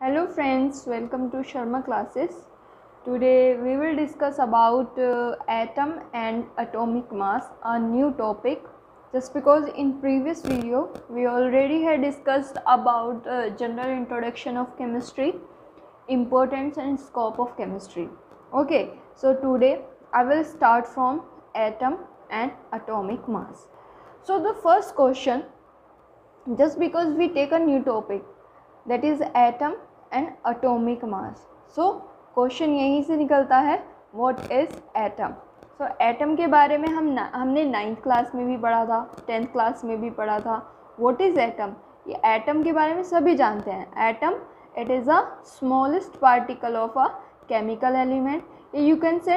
Hello friends, welcome to Sharma classes. Today we will discuss about atom and atomic mass, a new topic. Just because in previous video we already had discussed about general introduction of chemistry, importance and scope of chemistry. Okay, so today I will start from atom and atomic mass. So the first question, just because we take a new topic, that is atom and atomic mass. So question यहीं से निकलता है, what is atom. So atom के बारे में हमने 9th class में भी पढ़ा था, 10th क्लास में भी पढ़ा था. व्हाट इज़ एटम, ये एटम के बारे में सभी जानते हैं. Atom, it is a smallest particle of a chemical element. You can say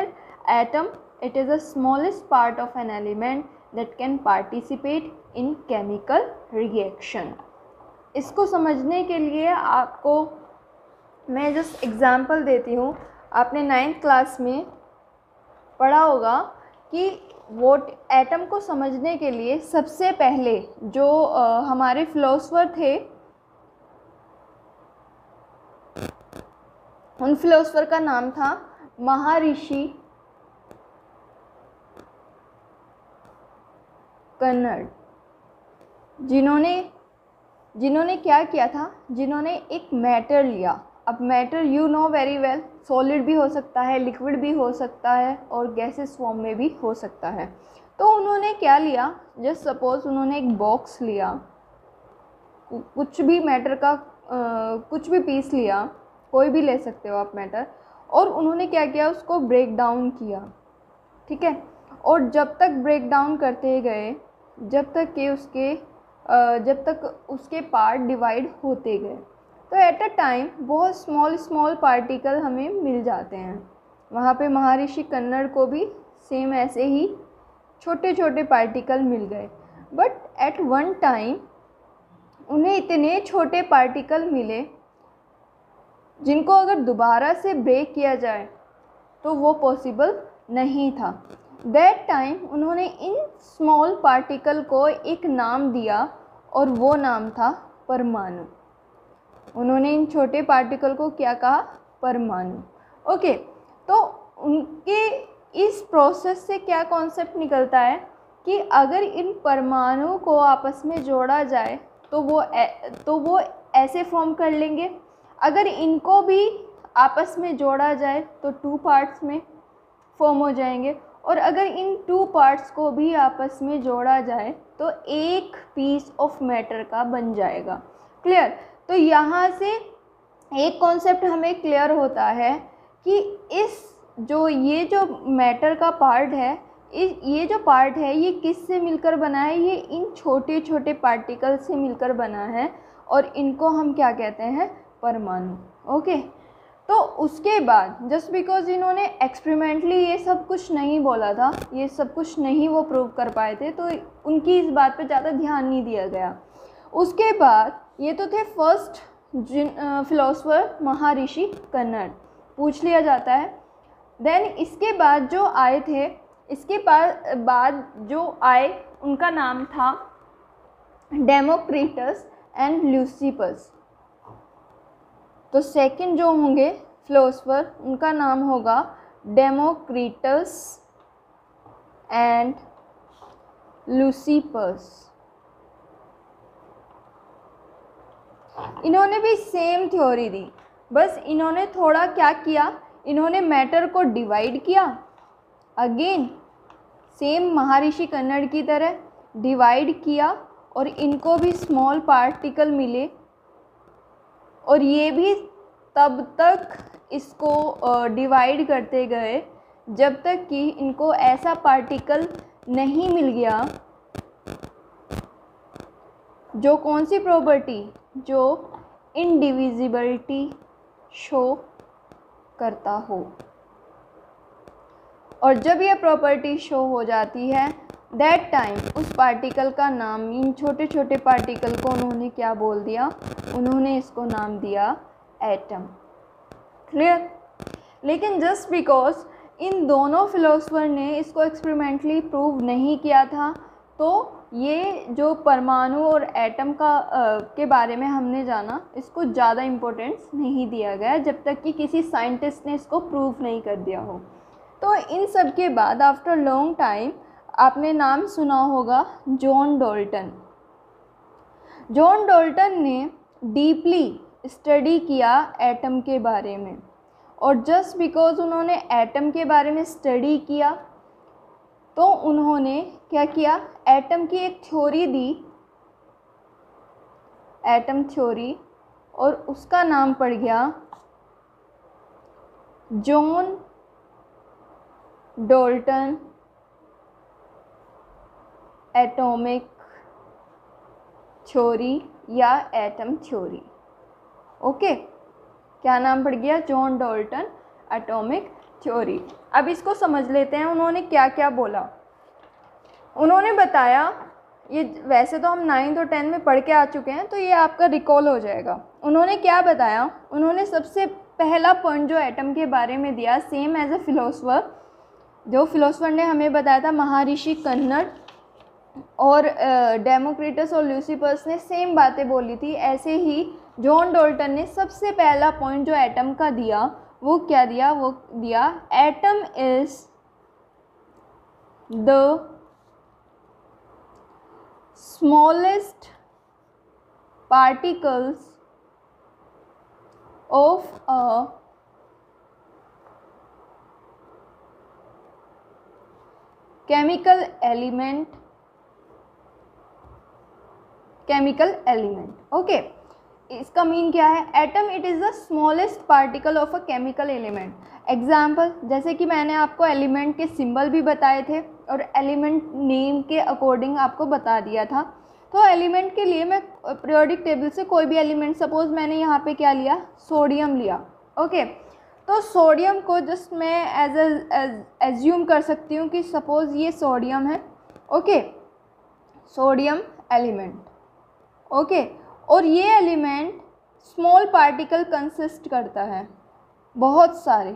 atom, it is a smallest part of an element that can participate in chemical reaction. इसको समझने के लिए आपको मैं जस्ट एग्ज़ाम्पल देती हूँ. आपने 9th क्लास में पढ़ा होगा कि वो एटम को समझने के लिए सबसे पहले जो हमारे फिलोसोफर थे, उन फिलोसोफर का नाम था महर्षि कन्नड़. जिन्होंने क्या किया था, जिन्होंने एक मैटर लिया. अब matter you know very well, solid भी हो सकता है, लिक्विड भी हो सकता है और गैसेस फॉर्म में भी हो सकता है. तो उन्होंने क्या लिया, जस्ट सपोज उन्होंने एक बॉक्स लिया, कुछ भी मैटर का कुछ भी पीस लिया, कोई भी ले सकते हो आप मैटर, और उन्होंने क्या किया, उसको ब्रेक डाउन किया. ठीक है. और जब तक ब्रेक डाउन करते गए, जब तक उसके पार्ट डिवाइड होते गए, तो एट अ टाइम बहुत स्मॉल पार्टिकल हमें मिल जाते हैं. वहाँ पे महर्षि कन्नड़ को भी सेम ऐसे ही छोटे छोटे पार्टिकल मिल गए. बट एट वन टाइम उन्हें इतने छोटे पार्टिकल मिले जिनको अगर दोबारा से ब्रेक किया जाए तो वो पॉसिबल नहीं था. दैट टाइम उन्होंने इन स्मॉल पार्टिकल को एक नाम दिया और वो नाम था परमाणु. उन्होंने इन छोटे पार्टिकल को क्या कहा, परमाणु. ओके. तो उनके इस प्रोसेस से क्या कॉन्सेप्ट निकलता है कि अगर इन परमाणु को आपस में जोड़ा जाए तो वो ऐसे फॉर्म कर लेंगे. अगर इनको भी आपस में जोड़ा जाए तो 2 पार्ट्स में फॉर्म हो जाएंगे, और अगर इन 2 पार्ट्स को भी आपस में जोड़ा जाए तो एक पीस ऑफ मैटर का बन जाएगा. क्लियर. तो यहाँ से एक कॉन्सेप्ट हमें क्लियर होता है कि ये जो मैटर का पार्ट है, ये जो पार्ट है ये किस से मिलकर बना है, ये इन छोटे छोटे पार्टिकल से मिलकर बना है, और इनको हम क्या कहते हैं, परमाणु. ओके. तो उसके बाद जस्ट बिकॉज इन्होंने एक्सपेरिमेंटली ये सब कुछ नहीं बोला था, ये सब कुछ नहीं वो प्रूव कर पाए थे, तो उनकी इस बात पे ज़्यादा ध्यान नहीं दिया गया. उसके बाद ये तो थे फर्स्ट फिलोसोफर महर्षि कन्नड़, पूछ लिया जाता है. देन इसके बाद जो आए थे, इसके बाद जो आए उनका नाम था डेमोक्रिटस एंड ल्यूसिपस. तो सेकंड जो होंगे फिलोसोफर, उनका नाम होगा डेमोक्रिटस एंड ल्यूसिपस. इन्होंने भी सेम थ्योरी दी, बस इन्होंने थोड़ा क्या किया, इन्होंने मैटर को डिवाइड किया. अगेन सेम महर्षि कन्नड़ की तरह डिवाइड किया, और इनको भी स्मॉल पार्टिकल मिले, और ये भी तब तक इसको डिवाइड करते गए जब तक कि इनको ऐसा पार्टिकल नहीं मिल गया जो कौन सी प्रॉपर्टी, जो इंडिविजिबिलिटी शो करता हो. और जब यह प्रॉपर्टी शो हो जाती है, दैट टाइम उस पार्टिकल का नाम, इन छोटे छोटे पार्टिकल को उन्होंने क्या बोल दिया, उन्होंने इसको नाम दिया एटम. क्लियर. लेकिन जस्ट बिकॉज इन दोनों फिलोसोफर ने इसको एक्सपेरिमेंटली प्रूव नहीं किया था, तो ये जो परमाणु और एटम के बारे में हमने जाना, इसको ज़्यादा इम्पोर्टेंस नहीं दिया गया जब तक कि किसी साइंटिस्ट ने इसको प्रूव नहीं कर दिया हो। तो इन सब के बाद आफ्टर लॉन्ग टाइम आपने नाम सुना होगा जॉन डाल्टन। जॉन डाल्टन ने डीपली स्टडी किया एटम के बारे में, और जस्ट बिकॉज उन्होंने एटम के बारे में स्टडी किया तो उन्होंने क्या किया, एटम की एक थ्योरी दी, एटम थ्योरी, और उसका नाम पड़ गया जॉन डाल्टन एटॉमिक थ्योरी या एटम थ्योरी। ओके, क्या नाम पड़ गया, जॉन डाल्टन एटॉमिक थ्योरी। अब इसको समझ लेते हैं उन्होंने क्या क्या बोला। उन्होंने बताया, ये वैसे तो हम 9th और 10th में पढ़ के आ चुके हैं तो ये आपका रिकॉल हो जाएगा। उन्होंने क्या बताया, उन्होंने सबसे पहला पॉइंट जो एटम के बारे में दिया, सेम एज ए फिलोसफर, जो फिलोसफर ने हमें बताया था महर्षि कन्नड़ और डेमोक्रिटस और ल्यूसिफर्स ने सेम बातें बोली थी, ऐसे ही जॉन डाल्टन ने सबसे पहला पॉइंट जो एटम का दिया वो क्या दिया, वो दिया atom is the smallest particles of a chemical element. Okay, इसका मीन क्या है, atom it is the smallest particle of a chemical element. Example, जैसे कि मैंने आपको एलिमेंट के सिंबल भी बताए थे और एलिमेंट नेम के अकॉर्डिंग आपको बता दिया था। तो एलिमेंट के लिए मैं पीरियोडिक टेबल से कोई भी एलिमेंट, सपोज मैंने यहाँ पे क्या लिया, सोडियम लिया। ओके, तो सोडियम को जस्ट मैं एज्यूम कर सकती हूँ कि सपोज ये सोडियम है। Okay, sodium element. ओके, और ये एलिमेंट स्मॉल पार्टिकल कंसिस्ट करता है, बहुत सारे,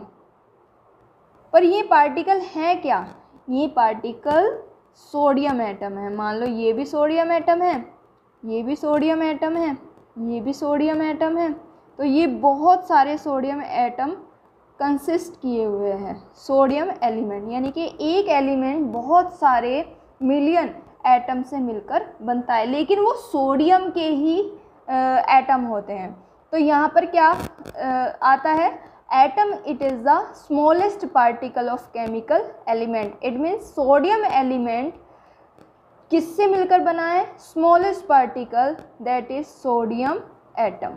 पर ये पार्टिकल हैं क्या, ये पार्टिकल सोडियम एटम है। मान लो ये भी सोडियम एटम है, ये भी सोडियम एटम है, ये भी सोडियम एटम है, तो ये बहुत सारे सोडियम एटम कंसिस्ट किए हुए हैं सोडियम एलिमेंट, यानी कि एक एलिमेंट बहुत सारे मिलियन एटम से मिलकर बनता है, लेकिन वो सोडियम के ही एटम होते हैं। तो यहाँ पर क्या आता है, atom it is the smallest particle of chemical element. It means sodium element किससे मिलकर बना है, smallest particle, that is sodium atom.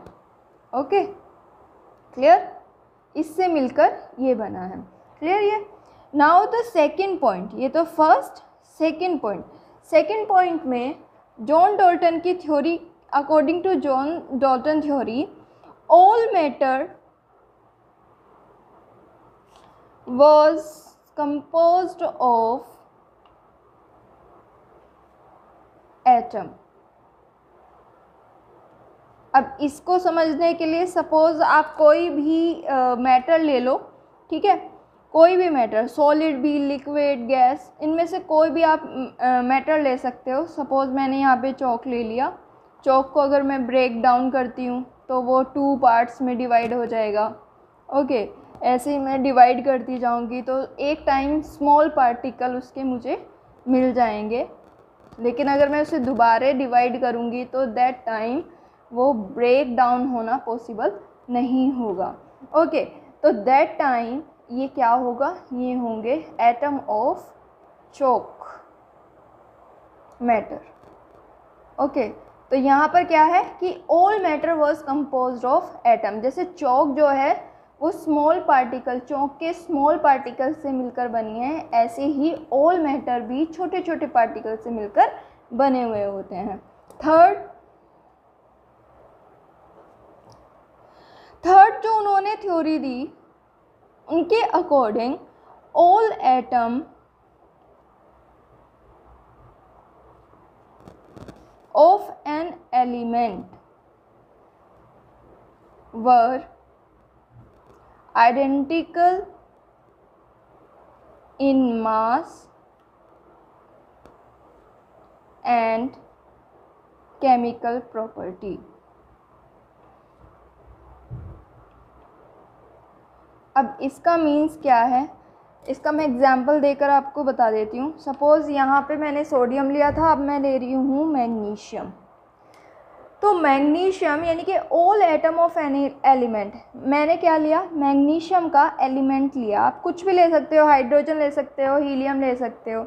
Okay, clear, इससे मिलकर ये बना है। क्लियर ये। नाउ द सेकेंड पॉइंट, ये तो फर्स्ट, सेकेंड पॉइंट में जॉन डाल्टन की theory, according to John Dalton theory, all matter was composed of atom। अब इसको समझने के लिए सपोज आप कोई भी मैटर ले लो, ठीक है, कोई भी मैटर, सॉलिड भी, लिक्विड, गैस, इनमें से कोई भी आप मैटर ले सकते हो। सपोज मैंने यहाँ पे चॉक ले लिया, चॉक को अगर मैं ब्रेक डाउन करती हूँ तो वो 2 पार्ट्स में डिवाइड हो जाएगा। ओके, ऐसे ही मैं डिवाइड करती जाऊंगी तो एक टाइम स्मॉल पार्टिकल उसके मुझे मिल जाएंगे, लेकिन अगर मैं उसे दोबारा डिवाइड करूंगी तो दैट टाइम वो ब्रेक डाउन होना पॉसिबल नहीं होगा। ओके, तो दैट टाइम ये क्या होगा, ये होंगे atom of chalk matter. Okay, तो यहाँ पर क्या है कि all matter was composed of atom. जैसे चॉक जो है वो स्मॉल पार्टिकल, चॉक के स्मॉल पार्टिकल से मिलकर बनी है, ऐसे ही ऑल मैटर भी छोटे छोटे पार्टिकल से मिलकर बने हुए होते हैं। थर्ड जो उन्होंने थ्योरी दी, उनके according all atom of an element were identical in mass and chemical property. अब इसका मीन्स क्या है, इसका मैं एग्जांपल देकर आपको बता देती हूँ। सपोज़ यहाँ पे मैंने सोडियम लिया था, अब मैं ले रही हूँ मैग्नीशियम। तो मैग्नीशियम यानी कि all atom of any element, मैंने क्या लिया, मैग्नीशियम का एलिमेंट लिया। आप कुछ भी ले सकते हो, हाइड्रोजन ले सकते हो, हीलियम ले सकते हो।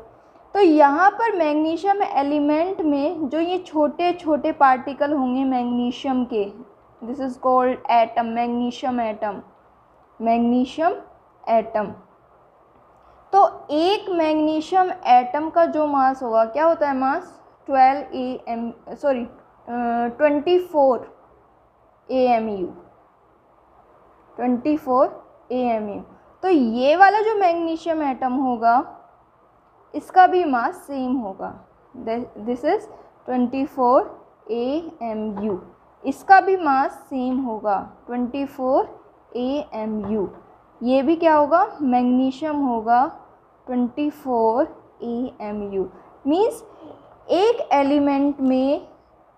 तो यहाँ पर मैग्नीशियम एलिमेंट में जो ये छोटे छोटे पार्टिकल होंगे मैग्नीशियम के, this is called atom, magnesium atom, magnesium atom. तो एक मैग्नीशियम एटम का जो मास होगा, क्या होता है मास, 24 AMU, 24 AMU। तो ये वाला जो मैग्नीशियम एटम होगा इसका भी मास सेम होगा, दिस इज 24 AMU। इसका भी मास सेम होगा 24 AMU। ये भी क्या होगा, मैग्नीशियम होगा 24 AMU। मीन्स एक एलिमेंट में,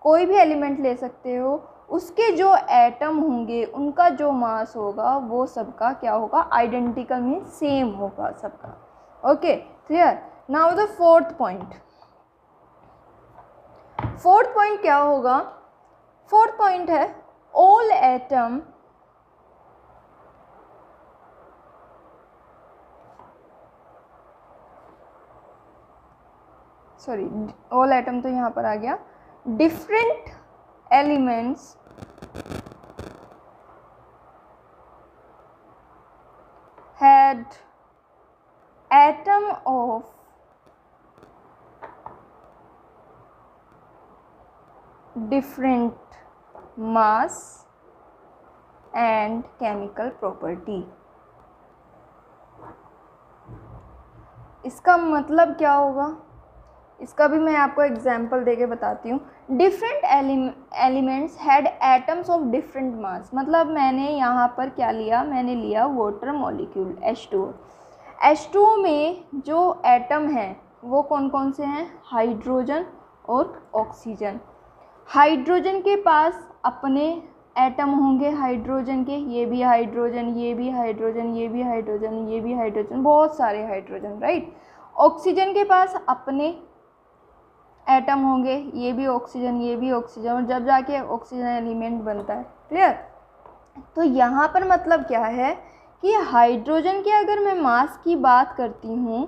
कोई भी एलिमेंट ले सकते हो, उसके जो एटम होंगे उनका जो मास होगा वो सबका क्या होगा, आइडेंटिकल, मीन्स सेम होगा सबका। Okay, clear. Now the fourth point. Fourth point क्या होगा, फोर्थ पॉइंट है ऑल एटम ऑल एटम तो यहाँ पर आ गया, different elements had atom of different mass and chemical property। इसका मतलब क्या होगा, इसका भी मैं आपको एग्जांपल देके बताती हूँ। Different elements had atoms of different mass, मतलब मैंने यहाँ पर क्या लिया, मैंने लिया वाटर मॉलिक्यूल H2O। H2O में जो एटम हैं वो कौन कौन से हैं, हाइड्रोजन और ऑक्सीजन। हाइड्रोजन के पास अपने एटम होंगे हाइड्रोजन के, ये भी हाइड्रोजन, ये भी हाइड्रोजन, ये भी हाइड्रोजन, ये भी हाइड्रोजन, बहुत सारे हाइड्रोजन, राइट। ऑक्सीजन के पास अपने एटम होंगे, ये भी ऑक्सीजन, ये भी ऑक्सीजन, और जब जाके ऑक्सीजन एलिमेंट बनता है, क्लियर। तो यहाँ पर मतलब क्या है कि हाइड्रोजन के अगर मैं मास की बात करती हूँ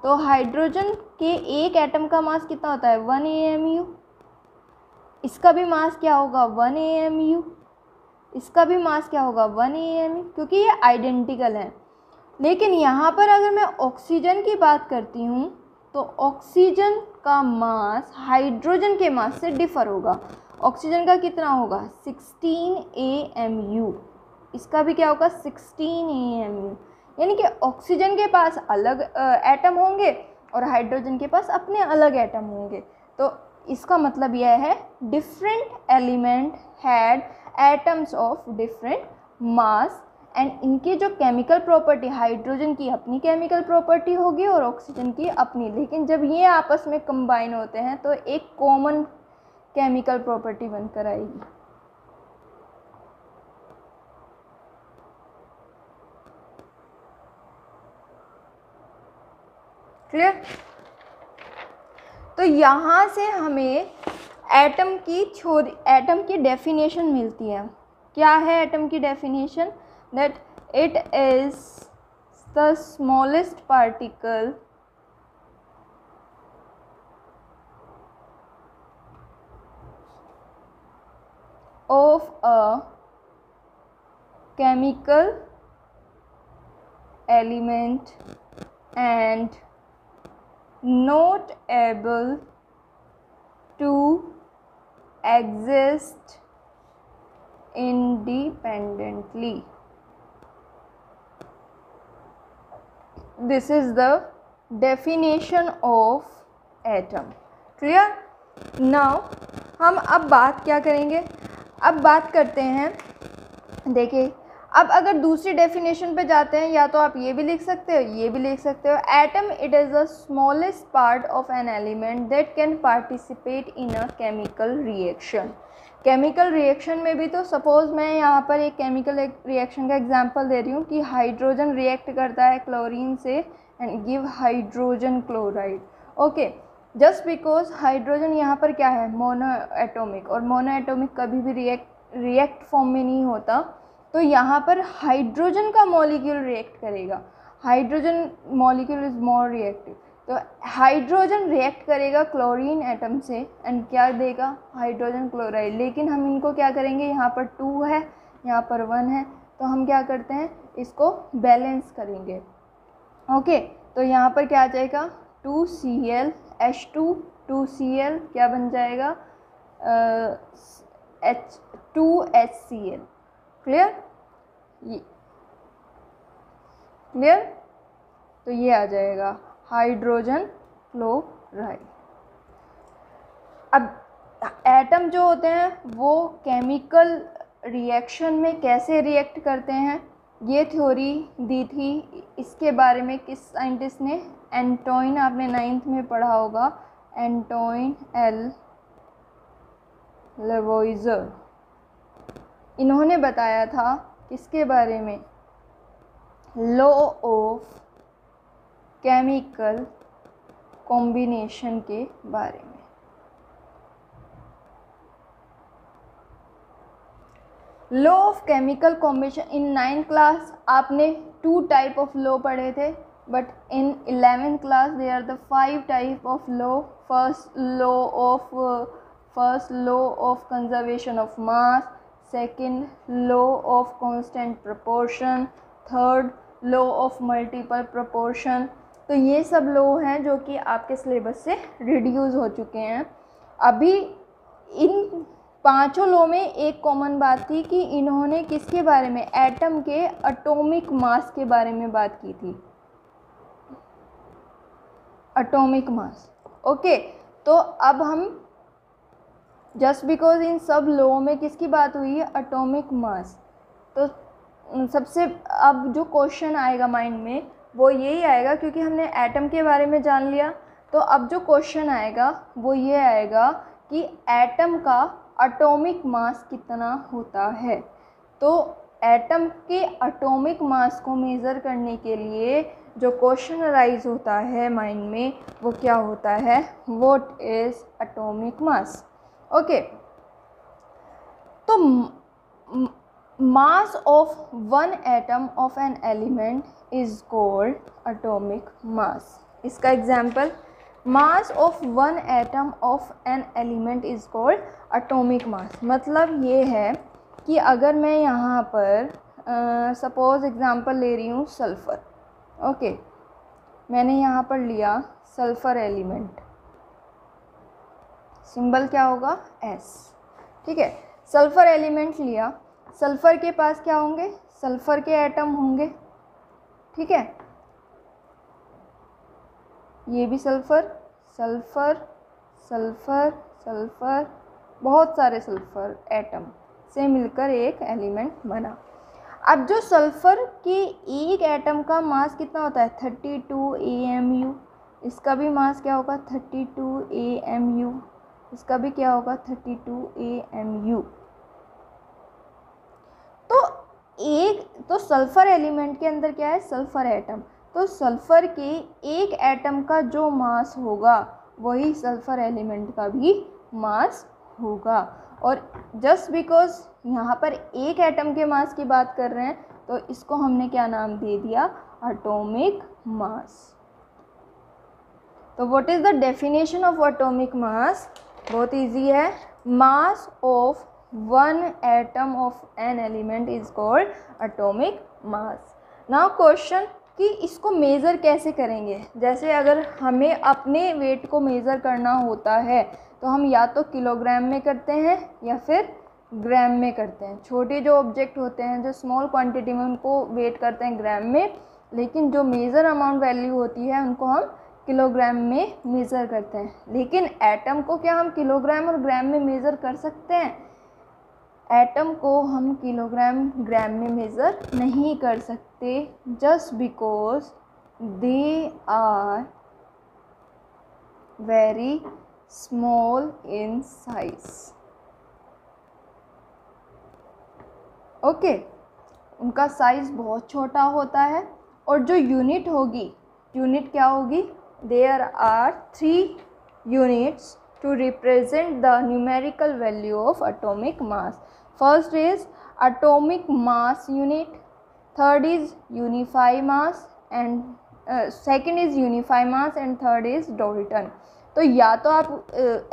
तो हाइड्रोजन के एक एटम का मास कितना होता है, 1 AMU। इसका भी मास क्या होगा, 1 AMU। इसका भी मास क्या होगा, 1 AMU, क्योंकि ये आइडेंटिकल हैं। लेकिन यहाँ पर अगर मैं ऑक्सीजन की बात करती हूँ तो ऑक्सीजन का मास हाइड्रोजन के मास से डिफ़र होगा। ऑक्सीजन का कितना होगा, 16 AMU। इसका भी क्या होगा, 16 AMU। यानी कि ऑक्सीजन के पास अलग एटम होंगे और हाइड्रोजन के पास अपने अलग एटम होंगे। तो इसका मतलब यह है different element had atoms of different mass and इनकी जो केमिकल प्रॉपर्टी, हाइड्रोजन की अपनी केमिकल प्रॉपर्टी होगी और ऑक्सीजन की अपनी, लेकिन जब ये आपस में कंबाइन होते हैं तो एक कॉमन केमिकल प्रॉपर्टी बनकर आएगी। क्लियर। तो यहाँ से हमें एटम की डेफिनेशन मिलती है। क्या है एटम की definition, that it is the smallest particle of a chemical element and not able to exist independently. This is the definition of atom. Clear? Now हम अब बात क्या करेंगे, अब बात करते हैं, देखिए अब अगर दूसरी डेफिनेशन पे जाते हैं, या तो आप ये भी लिख सकते हो, ये भी लिख सकते हो। Atom it is the smallest part of an element that can participate in a chemical reaction. Chemical reaction में भी तो सपोज़ मैं यहाँ पर एक केमिकल रिएक्शन का एग्जांपल दे रही हूँ कि हाइड्रोजन रिएक्ट करता है क्लोरीन से and give hydrogen chloride. Okay, just because hydrogen यहाँ पर क्या है, मोनो एटोमिक, और मोनो एटोमिक कभी भी रिएक्ट फॉर्म में नहीं होता, तो यहाँ पर हाइड्रोजन का मॉलिक्यूल रिएक्ट करेगा। Hydrogen molecule is more reactive, तो हाइड्रोजन रिएक्ट करेगा क्लोरीन एटम से एंड क्या देगा, हाइड्रोजन क्लोराइड। लेकिन हम इनको क्या करेंगे, यहाँ पर 2 है, यहाँ पर 1 है, तो हम क्या करते हैं, इसको बैलेंस करेंगे। ओके, तो यहाँ पर क्या आ जाएगा, 2Cl H2 2Cl क्या बन जाएगा, H2HCl। क्लियर, क्लियर, तो ये आ जाएगा हाइड्रोजन क्लोराइड। अब एटम जो होते हैं वो केमिकल रिएक्शन में कैसे रिएक्ट करते हैं, ये थ्योरी दी थी, इसके बारे में किस साइंटिस्ट ने, एंटोइन, आपने 9th में पढ़ा होगा, एंटोइन एल लेवोइजर। इन्होंने बताया था किसके बारे में, लॉ ऑफ केमिकल कॉम्बिनेशन के बारे में। Law of chemical combination in 9th class आपने 2 टाइप ऑफ लॉ पढ़े थे, but in 11th class they are the 5 type of law. First law of conservation of mass, second law of constant proportion, third law of multiple proportion. तो ये सब law हैं जो कि आपके सिलेबस से रिड्यूस हो चुके हैं। अभी इन 5 लॉ में एक कॉमन बात थी कि इन्होंने किसके बारे में, एटम के एटॉमिक मास के बारे में बात की थी, एटॉमिक मास। ओके, तो अब हम जस्ट बिकॉज इन सब लॉ में किसकी बात हुई है, एटॉमिक मास, तो सबसे अब जो क्वेश्चन आएगा माइंड में वो यही आएगा, क्योंकि हमने एटम के बारे में जान लिया, तो अब जो क्वेश्चन आएगा वो ये आएगा कि एटम का एटॉमिक मास कितना होता है। तो एटम के एटॉमिक मास को मेज़र करने के लिए जो क्वेश्चन अराइज होता है माइंड में वो क्या होता है, what is atomic mass. Okay, तो mass of one atom of an element is called atomic mass. इसका example, mass of one atom of an element is called atomic mass. मतलब ये है कि अगर मैं यहाँ पर सपोज एग्जांपल ले रही हूँ सल्फ़र। ओके, मैंने यहाँ पर लिया सल्फ़र एलिमेंट, सिंबल क्या होगा, S। ठीक है, सल्फ़र एलिमेंट लिया, सल्फ़र के पास क्या होंगे, सल्फ़र के एटम होंगे। ठीक है, ये भी सल्फ़र, सल्फ़र, सल्फ़र, सल्फ़र, बहुत सारे सल्फ़र एटम से मिलकर एक एलिमेंट बना। अब जो सल्फ़र के एक एटम का मास कितना होता है, 32 AMU। इसका भी मास क्या होगा, 32 AMU। इसका भी क्या होगा, 32 AMU। तो सल्फ़र एलिमेंट के अंदर क्या है, सल्फ़र एटम। तो सल्फ़र के एक एटम का जो मास होगा वही सल्फ़र एलिमेंट का भी मास होगा। और जस्ट बिकॉज यहाँ पर एक एटम के मास की बात कर रहे हैं तो इसको हमने क्या नाम दे दिया, एटॉमिक मास। तो what is the definition of atomic mass, बहुत इजी है, मास of one atom of an element is called atomic mass. Now question कि इसको मेज़र कैसे करेंगे, जैसे अगर हमें अपने वेट को मेज़र करना होता है तो हम या तो किलोग्राम में करते हैं या फिर ग्राम में करते हैं। छोटे जो ऑब्जेक्ट होते हैं, जो स्मॉल क्वांटिटी में, उनको वेट करते हैं ग्राम में, लेकिन जो मेज़र अमाउंट वैल्यू होती है उनको हम किलोग्राम में मेज़र करते हैं। लेकिन एटम को क्या हम किलोग्राम और ग्राम में मेज़र कर सकते हैं? एटम को हम किलोग्राम ग्राम में मेज़र नहीं कर सकते, just because they are very small in size. Okay, उनका साइज़ बहुत छोटा होता है। और जो यूनिट होगी, यूनिट क्या होगी? There are 3 units to represent the numerical value of atomic mass. First is atomic mass unit, third is unify mass and second is unify mass and third is Dalton. तो या तो आप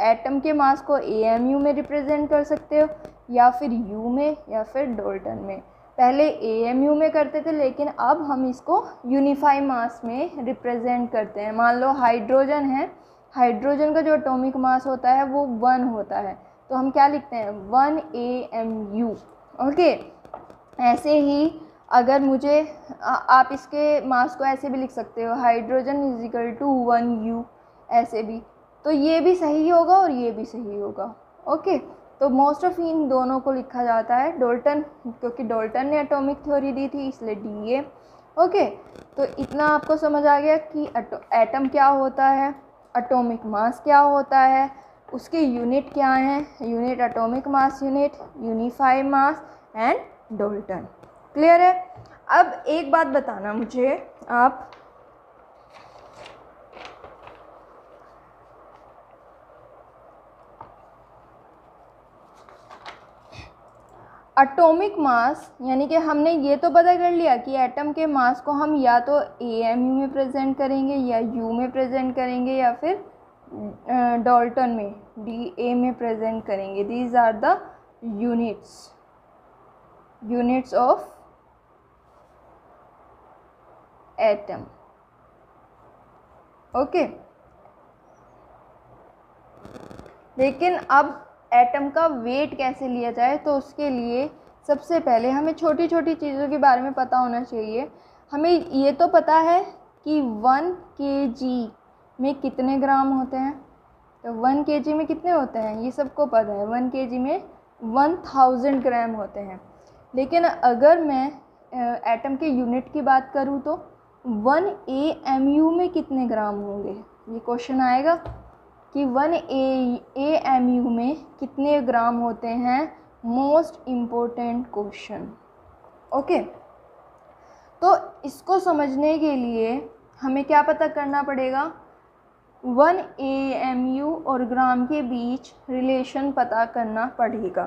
atom के मास को AMU में represent कर सकते हो, या फिर U में, या फिर डोल्टन में। पहले AMU में करते थे, लेकिन अब हम इसको यूनिफाई मास में रिप्रेजेंट करते हैं। मान लो हाइड्रोजन है, हाइड्रोजन का जो एटॉमिक मास होता है वो 1 होता है, तो हम क्या लिखते हैं? 1 AMU। ओके, ऐसे ही अगर मुझे आप इसके मास को ऐसे भी लिख सकते हो, hydrogen is equal to 1U, ऐसे भी। तो ये भी सही होगा और ये भी सही होगा। ओके, तो मोस्ट ऑफ इन दोनों को लिखा जाता है डोल्टन, क्योंकि डोल्टन ने एटॉमिक थ्योरी दी थी, इसलिए DA। ओके, तो इतना आपको समझ आ गया कि एटम क्या होता है, एटॉमिक मास क्या होता है, उसके यूनिट क्या हैं, unit atomic mass unit, unify mass and Dalton. Clear है? अब एक बात बताना मुझे आप, एटॉमिक मास, यानी कि हमने ये तो पता कर लिया कि एटम के मास को हम या तो AMU में प्रेजेंट करेंगे, या U में प्रेजेंट करेंगे, या फिर डॉल्टन में DA में प्रेजेंट करेंगे। These are the units of atom. Okay, लेकिन अब एटम का वेट कैसे लिया जाए, तो उसके लिए सबसे पहले हमें छोटी छोटी चीज़ों के बारे में पता होना चाहिए। हमें ये तो पता है कि 1 kg में कितने ग्राम होते हैं, तो 1 kg में कितने होते हैं ये सबको पता है। 1 kg में 1000 ग्राम होते हैं। लेकिन अगर मैं एटम के यूनिट की बात करूँ तो 1 AMU में कितने ग्राम होंगे, ये क्वेश्चन आएगा कि 1 AMU में कितने ग्राम होते हैं। Most important question. ओके, तो इसको समझने के लिए हमें क्या पता करना पड़ेगा? 1 AMU और ग्राम के बीच रिलेशन पता करना पड़ेगा।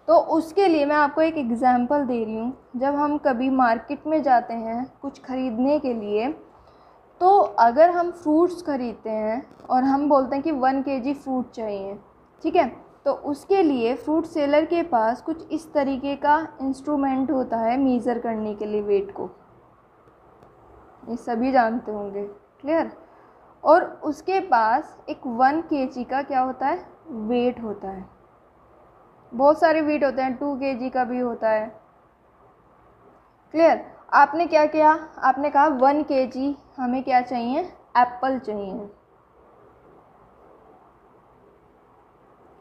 तो उसके लिए मैं आपको एक एग्ज़ाम्पल दे रही हूँ। जब हम कभी मार्केट में जाते हैं कुछ ख़रीदने के लिए, तो अगर हम फ्रूट्स ख़रीदते हैं और हम बोलते हैं कि 1 kg फ्रूट चाहिए, ठीक है, तो उसके लिए फ्रूट सेलर के पास कुछ इस तरीके का इंस्ट्रूमेंट होता है मेज़र करने के लिए वेट को, ये सभी जानते होंगे। क्लियर? और उसके पास एक 1 kg का क्या होता है? वेट होता है। बहुत सारे वेट होते हैं, 2 kg का भी होता है। क्लियर? आपने क्या किया? आपने कहा 1 kg हमें क्या चाहिए? एप्पल चाहिए।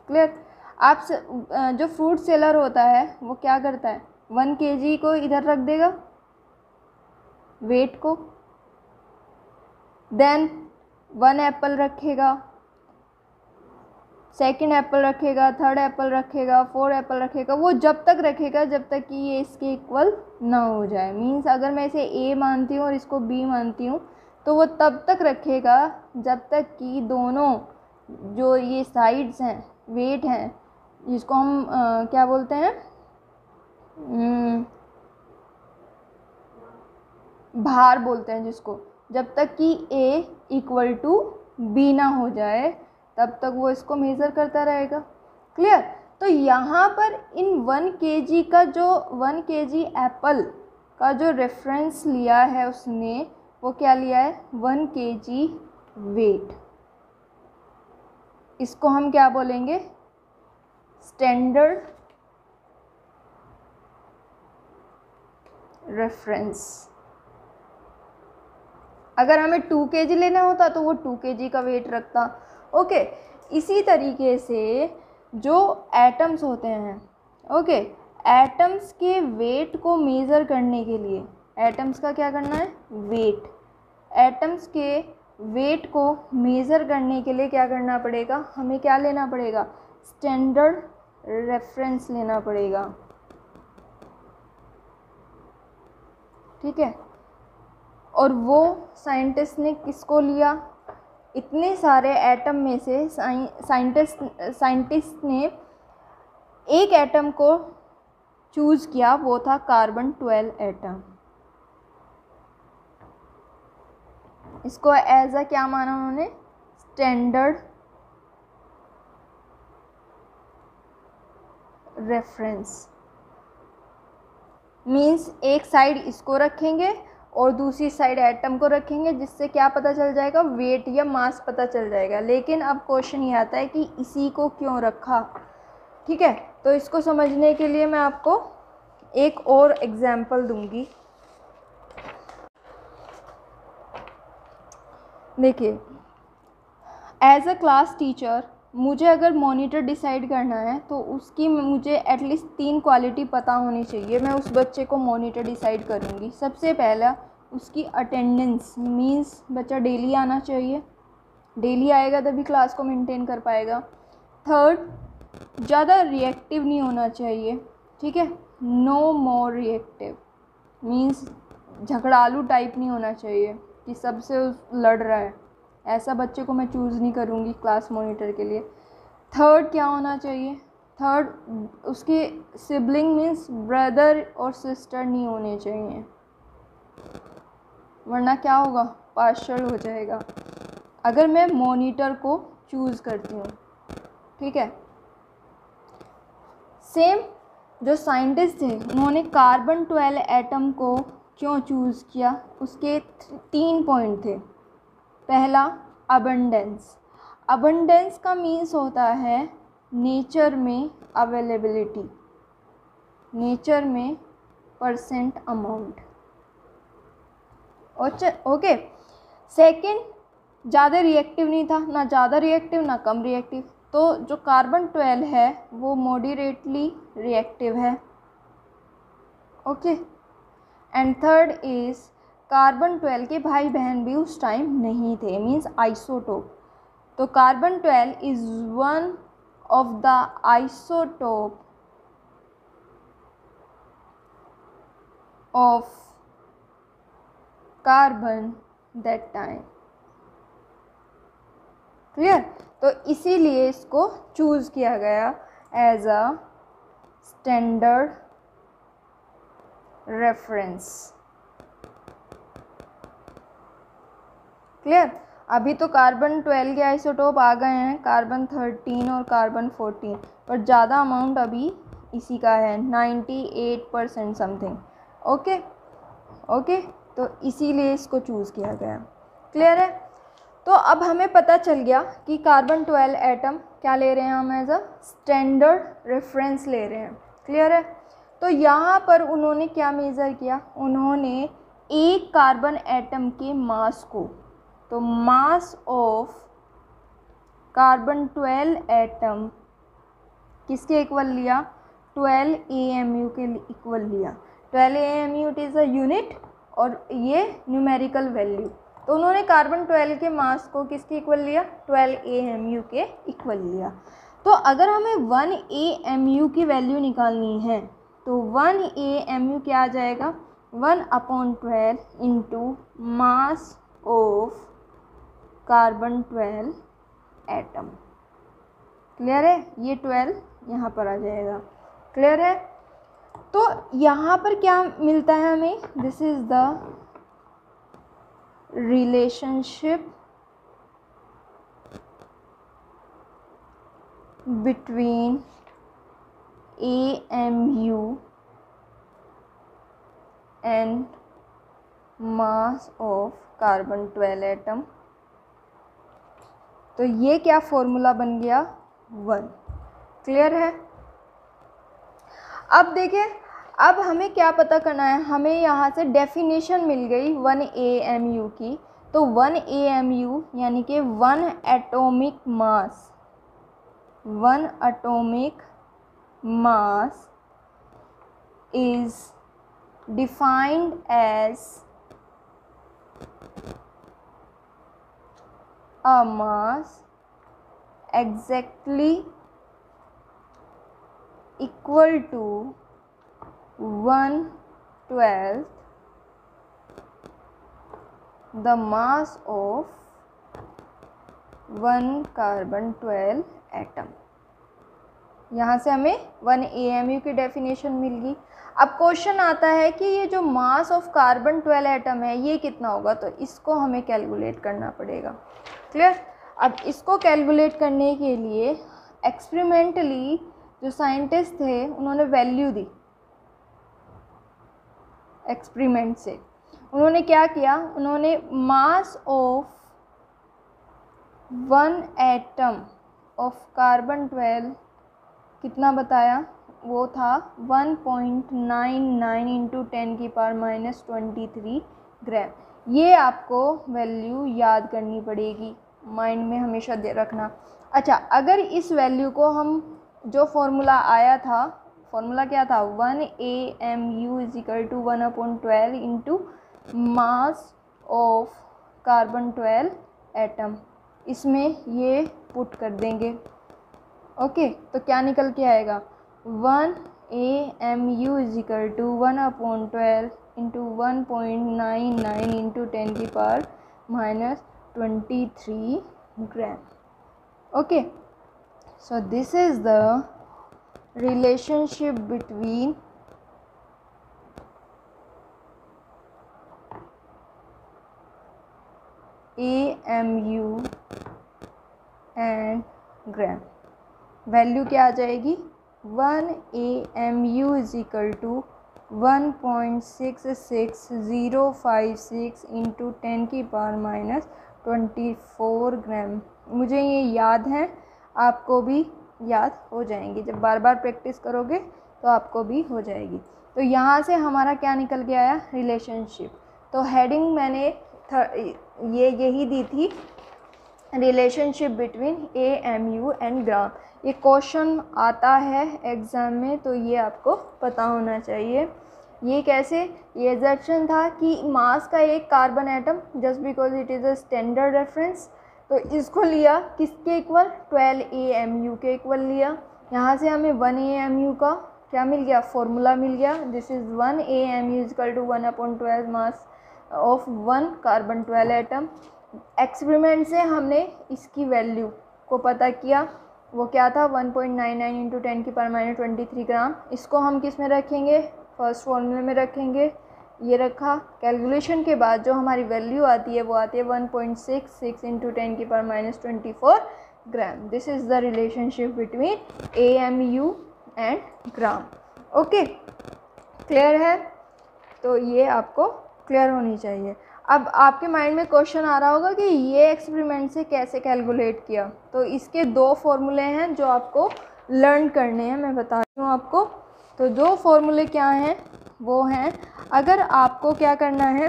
क्लियर? आप जो फ्रूट सेलर होता है वो क्या करता है? 1 kg को इधर रख देगा, वेट को, देन 1 एप्पल रखेगा, सेकंड एप्पल रखेगा, थर्ड एप्पल रखेगा, 4 एप्पल रखेगा। वो जब तक रखेगा जब तक कि ये इसके इक्वल ना हो जाए। मीन्स अगर मैं इसे A मानती हूँ और इसको B मानती हूँ, तो वो तब तक रखेगा जब तक कि दोनों जो ये साइड्स हैं, वेट हैं, जिसको हम क्या बोलते हैं, भार बोलते हैं जिसको, जब तक कि A इक्वल टू B ना हो जाए तब तक वो इसको मेज़र करता रहेगा। क्लियर? तो यहाँ पर इन 1 kg का जो 1 kg एप्पल का जो रेफरेंस लिया है उसने, वो क्या लिया है? 1 kg वेट। इसको हम क्या बोलेंगे? Standard reference. अगर हमें 2 kg लेना होता तो वो 2 kg का वेट रखता। ओके, इसी तरीके से जो एटम्स होते हैं, ओके, एटम्स के वेट को मेज़र करने के लिए, एटम्स का क्या करना है, वेट, एटम्स के वेट को मेज़र करने के लिए क्या करना पड़ेगा, हमें क्या लेना पड़ेगा, स्टैंडर्ड रेफरेंस लेना पड़ेगा, ठीक है। और वो साइंटिस्ट ने किसको लिया, इतने सारे एटम में से साइंटिस्ट ने एक एटम को चूज़ किया, वो था कार्बन 12 एटम। इसको एज अ क्या माना उन्होंने, स्टैंडर्ड रेफरेंस। मीन्स एक साइड इसको रखेंगे और दूसरी साइड एटम को रखेंगे, जिससे क्या पता चल जाएगा, वेट या मास पता चल जाएगा। लेकिन अब क्वेश्चन ये आता है कि इसी को क्यों रखा, ठीक है। तो इसको समझने के लिए मैं आपको एक और एग्जाम्पल दूंगी। देखिए, एज अ क्लास टीचर मुझे अगर मॉनिटर डिसाइड करना है तो उसकी मुझे एटलीस्ट 3 क्वालिटी पता होनी चाहिए। मैं उस बच्चे को मॉनिटर डिसाइड करूँगी। सबसे पहला उसकी अटेंडेंस, मीन्स बच्चा डेली आना चाहिए, डेली आएगा तभी क्लास को मेंटेन कर पाएगा। थर्ड, ज़्यादा रिएक्टिव नहीं होना चाहिए, ठीक है, नो मोर रिएक्टिव, मीन्स झगड़ालू टाइप नहीं होना चाहिए कि सबसे लड़ रहा है, ऐसा बच्चे को मैं चूज़ नहीं करूँगी क्लास मॉनिटर के लिए। थर्ड क्या होना चाहिए, थर्ड उसके सिबलिंग मीन्स ब्रदर और सिस्टर नहीं होने चाहिए, वरना क्या होगा, पार्शियल हो जाएगा अगर मैं मॉनिटर को चूज़ करती हूँ, ठीक है। सेम जो साइंटिस्ट थे उन्होंने कार्बन 12 एटम को क्यों चूज़ किया, उसके 3 पॉइंट थे। पहला, अबंडेंस। अबंडेंस का मीन्स होता है नेचर में अवेलेबिलिटी, नेचर में परसेंट अमाउंट, ओके। सेकंड, ज़्यादा रिएक्टिव नहीं था, ना ज़्यादा रिएक्टिव ना कम रिएक्टिव, तो जो कार्बन 12 है वो मॉडरेटली रिएक्टिव है, okay. And third is carbon 12 के भाई बहन भी उस टाइम नहीं थे, मीन्स आइसोटोप। तो carbon 12 is one of the isotope of carbon that time, clear. तो इसीलिए इसको चूज़ किया गया as a standard reference, clear. अभी तो कार्बन 12 के आइसोटोप आ गए हैं, कार्बन 13 और कार्बन 14, पर ज़्यादा अमाउंट अभी इसी का है, 98% समथिंग, ओके ओके। तो इसीलिए इसको चूज़ किया गया, क्लियर है। तो अब हमें पता चल गया कि कार्बन 12 एटम क्या ले रहे हैं हम, एज अ स्टैंडर्ड रेफरेंस ले रहे हैं, क्लियर है। तो यहाँ पर उन्होंने क्या मेज़र किया, उन्होंने एक कार्बन एटम के मास को, तो मास ऑफ कार्बन 12 एटम किसके इक्वल लिया, 12 AMU के इक्वल लिया। 12 AMU it is a unit और ये न्यूमेरिकल वैल्यू। तो उन्होंने कार्बन 12 के मास को किसके इक्वल लिया, 12 AMU के इक्वल लिया। तो अगर हमें 1 AMU की वैल्यू निकालनी है तो 1 AMU क्या आ जाएगा, 1/12 into mass of carbon 12 atom, clear है। ये 12 यहाँ पर आ जाएगा, क्लियर है। तो यहाँ पर क्या मिलता है हमें, this is the relationship between AMU and mass of carbon 12 atom. तो ये क्या फॉर्मूला बन गया, 1, क्लियर है। अब देखिए, अब हमें क्या पता करना है, हमें यहाँ से डेफिनेशन मिल गई 1 AMU की। तो 1 AMU यानी कि 1 atomic mass, 1 atomic mass is defined as a mass exactly equal to 1/12 the mass of 1 carbon 12 atom. यहाँ से हमें 1 AMU की डेफिनेशन मिल गई। अब क्वेश्चन आता है कि ये जो मास ऑफ कार्बन 12 एटम है ये कितना होगा, तो इसको हमें कैलकुलेट करना पड़ेगा। क्लियर। अब इसको कैलकुलेट करने के लिए एक्सपेरिमेंटली जो साइंटिस्ट थे उन्होंने वैल्यू दी। एक्सपेरिमेंट से उन्होंने क्या किया, उन्होंने मास ऑफ 1 एटम ऑफ कार्बन 12 कितना बताया, वो था 1.99 इंटू 10⁻⁻23 ग्राम। ये आपको वैल्यू याद करनी पड़ेगी, माइंड में हमेशा दे रखना। अच्छा, अगर इस वैल्यू को हम जो फॉर्मूला आया था, फॉर्मूला क्या था, 1 AMU = 1/12 into mass of carbon 12 atom, इसमें ये पुट कर देंगे। ओके, तो क्या निकल के आएगा, 1 AMU = 1/12 into 1.99 into 10⁻⁻23 gram. Okay, so this is the relationship between AMU and gram. Value क्या आ जाएगी, 1 AMU = 1.66056 इंटू 10⁻⁻24 ग्राम। मुझे ये याद है, आपको भी याद हो जाएंगी, जब बार बार प्रैक्टिस करोगे तो आपको भी हो जाएगी। तो यहाँ से हमारा क्या निकल के आया, रिलेशनशिप। तो हेडिंग मैंने यही दी थी, रिलेशनशिप बिटवीन AMU एंड ग्राम। ये क्वेश्चन आता है एग्ज़ाम में, तो ये आपको पता होना चाहिए। ये कैसे, ये एजम्पशन था कि मास का एक carbon atom, just because it is a standard reference, तो इसको लिया किसके इक्वल, 12 AMU के इक्वल लिया। यहाँ से हमें 1 AMU का क्या मिल गया, फॉर्मूला मिल गया। This is 1 AMU = 1/12 mass of 1 carbon 12 atom. Experiment से हमने इसकी वैल्यू को पता किया, वो क्या था, 1.99 इंटू 10⁻⁻23 ग्राम। इसको हम किस में रखेंगे, फर्स्ट फॉर्मूले में रखेंगे। ये रखा, कैलकुलेशन के बाद जो हमारी वैल्यू आती है वो आती है 1.66 into 10⁻⁻24 gram. This is the relationship between AMU and gram. Okay, clear है, तो ये आपको क्लियर होनी चाहिए। अब आपके माइंड में क्वेश्चन आ रहा होगा कि ये एक्सपेरिमेंट से कैसे कैलकुलेट किया, तो इसके 2 फॉर्मूले हैं जो आपको लर्न करने हैं, मैं बता रही हूँ आपको। तो 2 फॉर्मूले क्या हैं, वो हैं, अगर आपको क्या करना है,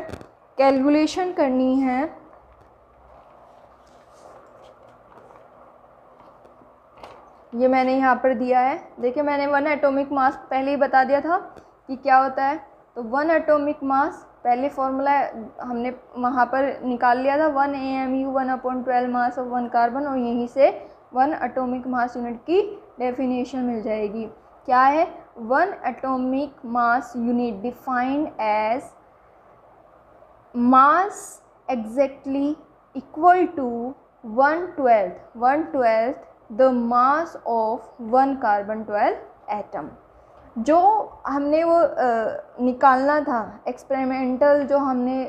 कैलकुलेशन करनी है, ये मैंने यहाँ पर दिया है, देखिए मैंने 1 एटॉमिक मास पहले ही बता दिया था कि क्या होता है। तो 1 एटॉमिक मास पहले फॉर्मूला हमने वहाँ पर निकाल लिया था, 1 AMU 1/12 मास ऑफ 1 कार्बन, और यहीं से 1 एटॉमिक मास यूनिट की डेफिनेशन मिल जाएगी। क्या है, 1 atomic mass unit defined as mass exactly equal to 1/12 the mass of 1 carbon 12 atom. जो हमने वो निकालना था, एक्सपेरिमेंटल जो हमने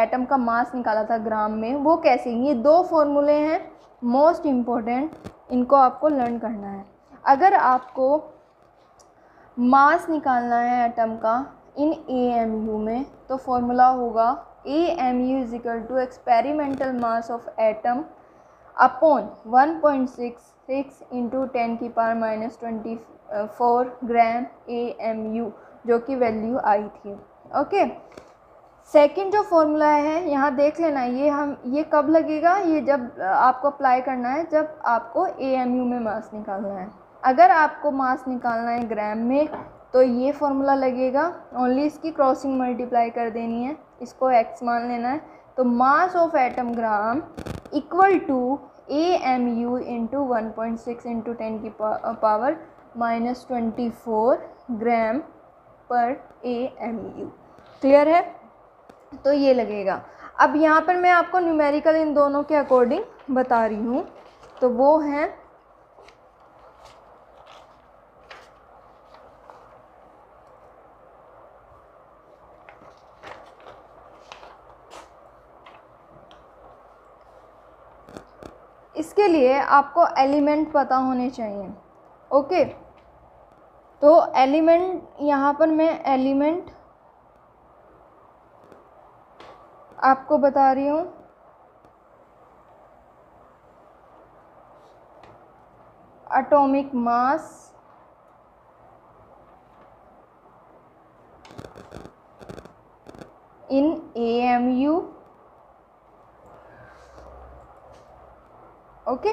एटम का मास निकाला था ग्राम में, वो कैसे, ये 2 फॉर्मूले हैं मोस्ट इम्पोर्टेंट, इनको आपको लर्न करना है। अगर आपको मास निकालना है एटम का इन AMU में, तो फॉर्मूला होगा AMU = experimental mass of atom upon 1.66 into 10⁻⁻24 gram AMU, जो कि वैल्यू आई थी। ओके, सेकंड जो फॉर्मूला है यहाँ देख लेना, ये कब लगेगा, ये जब आपको अप्लाई करना है, जब आपको AMU में मास निकालना है। अगर आपको मास निकालना है ग्राम में, तो ये फॉर्मूला लगेगा, ओनली इसकी क्रॉसिंग मल्टीप्लाई कर देनी है, इसको x मान लेना है। तो mass of atom gram equal to AMU into 1.6 into 10 की पावर -24 ग्राम पर AMU। क्लियर है? तो ये लगेगा। अब यहाँ पर मैं आपको न्यूमेरिकल इन दोनों के अकॉर्डिंग बता रही हूँ, तो वो हैं इसके लिए आपको एलिमेंट पता होने चाहिए। ओके, तो एलिमेंट यहाँ पर मैं एलिमेंट आपको बता रही हूँ। एटॉमिक मास इन AMU। ओके,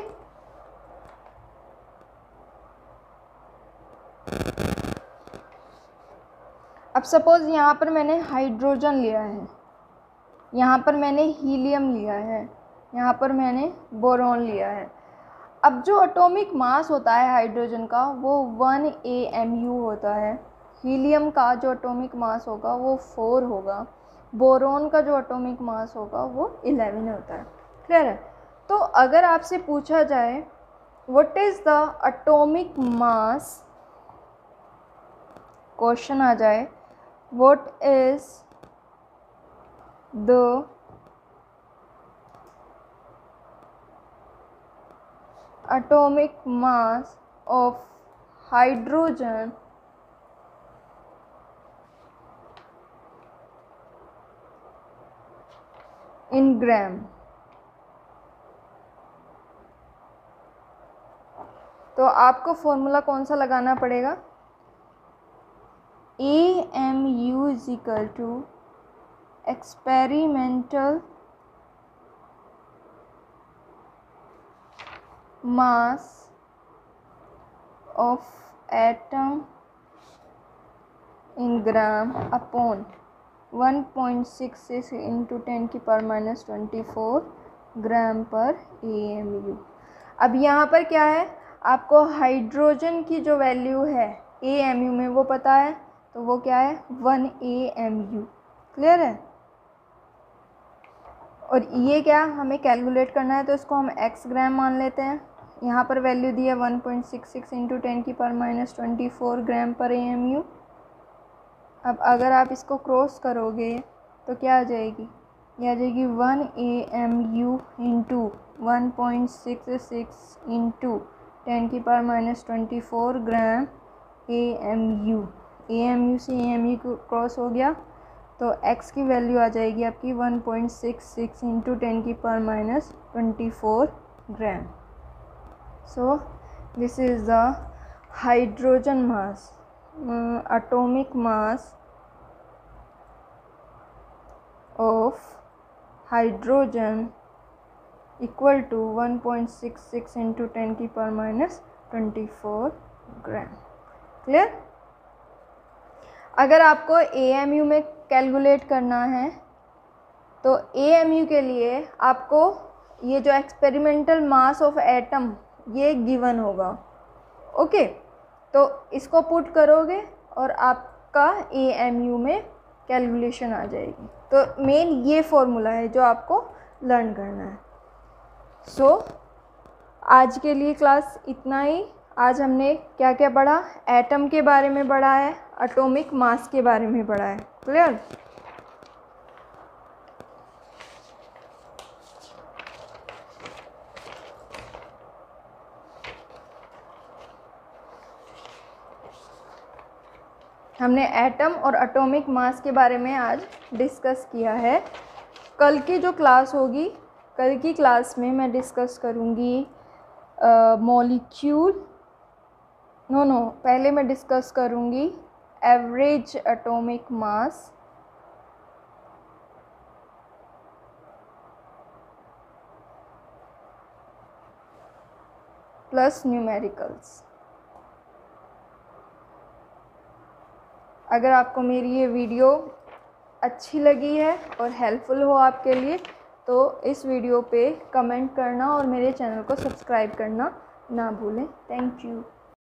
अब सपोज यहाँ पर मैंने हाइड्रोजन लिया है, यहाँ पर मैंने हीलियम लिया है, यहाँ पर मैंने बोरॉन लिया है। अब जो एटॉमिक मास होता है हाइड्रोजन का वो 1 AMU होता है, हीलियम का जो एटॉमिक मास होगा वो 4 होगा, बोरॉन का जो एटॉमिक मास होगा वो 11 होता है। क्लियर है? तो अगर आपसे पूछा जाए what is the atomic mass, question आ जाए what is the atomic mass of hydrogen in gram, तो आपको फॉर्मूला कौन सा लगाना पड़ेगा? AMU is equal to experimental mass of atom in gram upon 1.66 into 10 की पावर -24 ग्राम पर AMU। अब यहाँ पर क्या है, आपको हाइड्रोजन की जो वैल्यू है AMU में वो पता है, तो वो क्या है 1 AMU। क्लियर है? और ये क्या हमें कैलकुलेट करना है, तो इसको हम x ग्राम मान लेते हैं। यहाँ पर वैल्यू दी है 1.66 इंटू 10 की पावर -24 ग्राम पर AMU। अब अगर आप इसको क्रॉस करोगे तो क्या आ जाएगी, ये आ जाएगी 1 AMU इंटू 1.66 इंटू 10 की पावर -24 ग्राम AMU। AMU से AMU को क्रॉस हो गया तो x की वैल्यू आ जाएगी आपकी 1.66 इंटू 10 की power -24 gram. So this is the hydrogen mass, atomic mass of hydrogen equal to 1.66 into 10 की पावर -24 ग्राम। क्लियर? अगर आपको AMU में कैलकुलेट करना है तो AMU के लिए आपको ये जो एक्सपेरिमेंटल मास ऑफ एटम ये गिवन होगा। ओके, तो इसको पुट करोगे और आपका AMU में कैलकुलेशन आ जाएगी। तो मेन ये फॉर्मूला है जो आपको लर्न करना है। सो आज के लिए क्लास इतना ही। आज हमने क्या क्या पढ़ा, एटम के बारे में पढ़ा है, एटॉमिक मास के बारे में पढ़ा है। क्लियर? हमने एटम और एटॉमिक मास के बारे में आज डिस्कस किया है। कल की जो क्लास होगी, कल की क्लास में मैं डिस्कस करूँगी मॉलिक्यूल, पहले मैं डिस्कस करूँगी average atomic mass plus numericals. अगर आपको मेरी ये वीडियो अच्छी लगी है और हेल्पफुल हो आपके लिए, तो इस वीडियो पे कमेंट करना और मेरे चैनल को सब्सक्राइब करना ना भूलें। Thank you.